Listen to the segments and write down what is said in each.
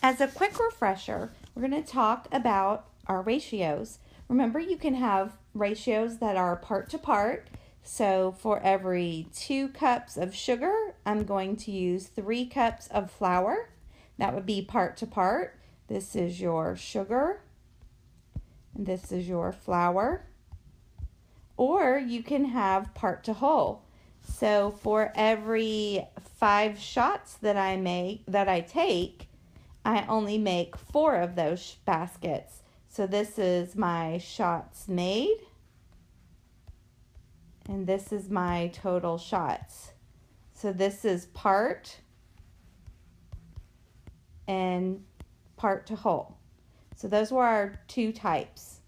As a quick refresher, we're going to talk about our ratios. Remember, you can have ratios that are part to part. So for every 2 cups of sugar, I'm going to use 3 cups of flour. That would be part to part. This is your sugar, and this is your flour. Or you can have part to whole. So for every 5 shots that I take, I only make 4 of those baskets. So this is my shots made, and this is my total shots. So this is part and part to whole. So those were our 2 types.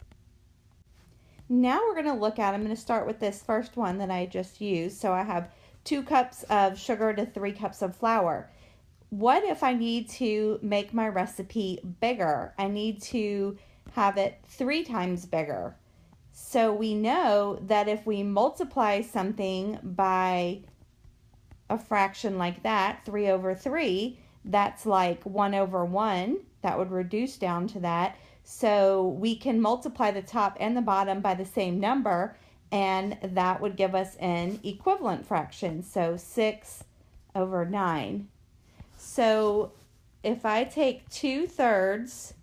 Now we're going to look at, I'm going to start with this first one that I just used. So I have 2 cups of sugar to 3 cups of flour. What if I need to make my recipe bigger? I need to have it 3 times bigger. So we know that if we multiply something by a fraction like that, 3 over 3, that's like 1 over 1. That would reduce down to that. So we can multiply the top and the bottom by the same number, and that would give us an equivalent fraction. So 6 over 9. So if I take 2/3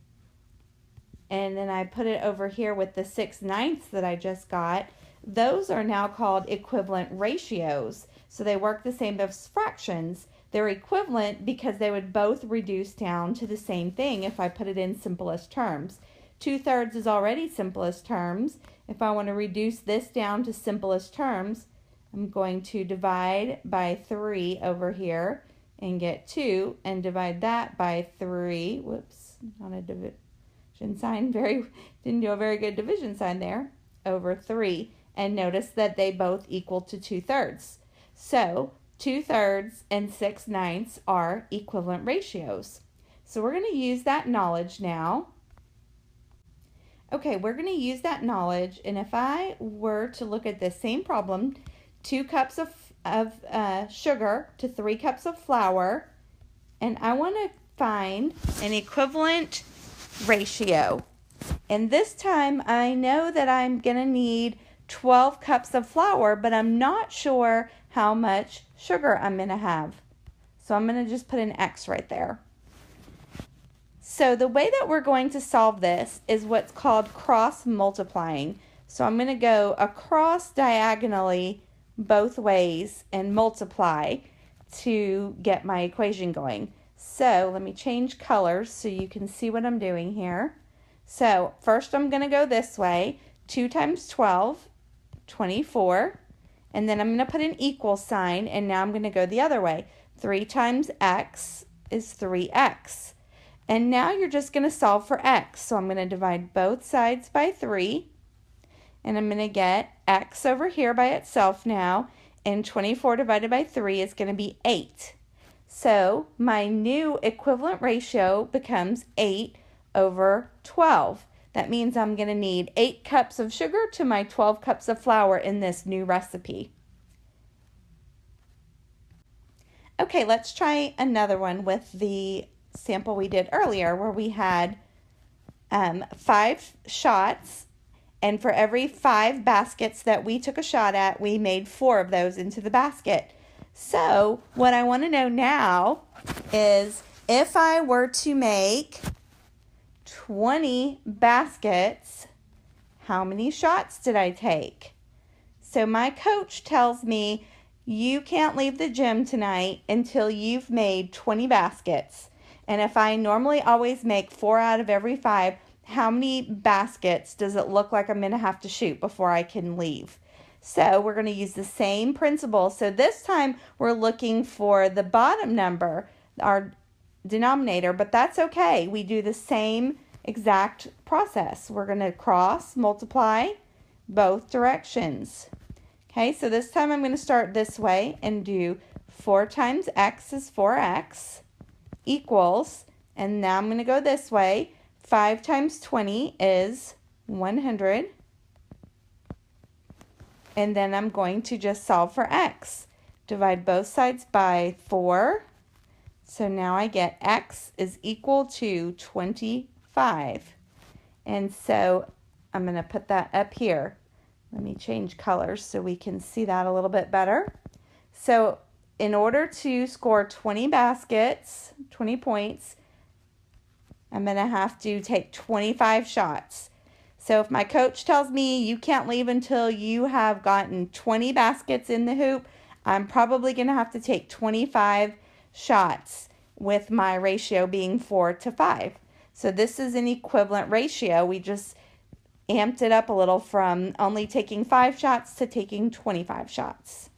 and then I put it over here with the 6/9 that I just got, those are now called equivalent ratios. So they work the same as fractions. They're equivalent because they would both reduce down to the same thing if I put it in simplest terms. 2/3 is already simplest terms. If I want to reduce this down to simplest terms, I'm going to divide by 3 over here and get 2 and divide that by 3. Whoops, not a division sign. Didn't do a very good division sign there. Over 3. And notice that they both equal to 2/3. So 2/3 and 6/9 are equivalent ratios. So we're going to use that knowledge now. Okay, we're going to use that knowledge, and if I were to look at this same problem, 2 cups of sugar to 3 cups of flour, and I want to find an equivalent ratio. And this time I know that I'm going to need 12 cups of flour, but I'm not sure how much sugar I'm going to have. So I'm going to just put an X right there. So the way that we're going to solve this is what's called cross multiplying. So I'm going to go across diagonally both ways and multiply to get my equation going. So let me change colors so you can see what I'm doing here. So first I'm going to go this way. 2 times 12, 24. And then I'm going to put an equal sign, and now I'm going to go the other way. 3 times x is 3x. And now you're just going to solve for x. So I'm going to divide both sides by 3. And I'm going to get x over here by itself now. And 24 divided by 3 is going to be 8. So my new equivalent ratio becomes 8 over 12. That means I'm going to need 8 cups of sugar to my 12 cups of flour in this new recipe. Okay, let's try another one with the sample we did earlier where we had 5 shots, and for every 5 baskets that we took a shot at, we made 4 of those into the basket. So what I want to know now is if I were to make 20 baskets, how many shots did I take? So my coach tells me you can't leave the gym tonight until you've made 20 baskets. And if I normally always make 4 out of every 5, how many baskets does it look like I'm going to have to shoot before I can leave? So we're going to use the same principle. So this time we're looking for the bottom number, our denominator, but that's okay. We do the same exact process. We're going to cross multiply both directions. Okay, so this time I'm going to start this way and do 4 times x is 4x equals, and now I'm going to go this way. 5 times 20 is 100. And then I'm going to just solve for x. Divide both sides by 4. So now I get X is equal to 25. And so I'm going to put that up here. Let me change colors so we can see that a little bit better. So in order to score 20 baskets, 20 points, I'm going to have to take 25 shots. So if my coach tells me you can't leave until you have gotten 20 baskets in the hoop, I'm probably going to have to take 25 shots with my ratio being 4 to 5. So this is an equivalent ratio. We just amped it up a little from only taking 5 shots to taking 25 shots.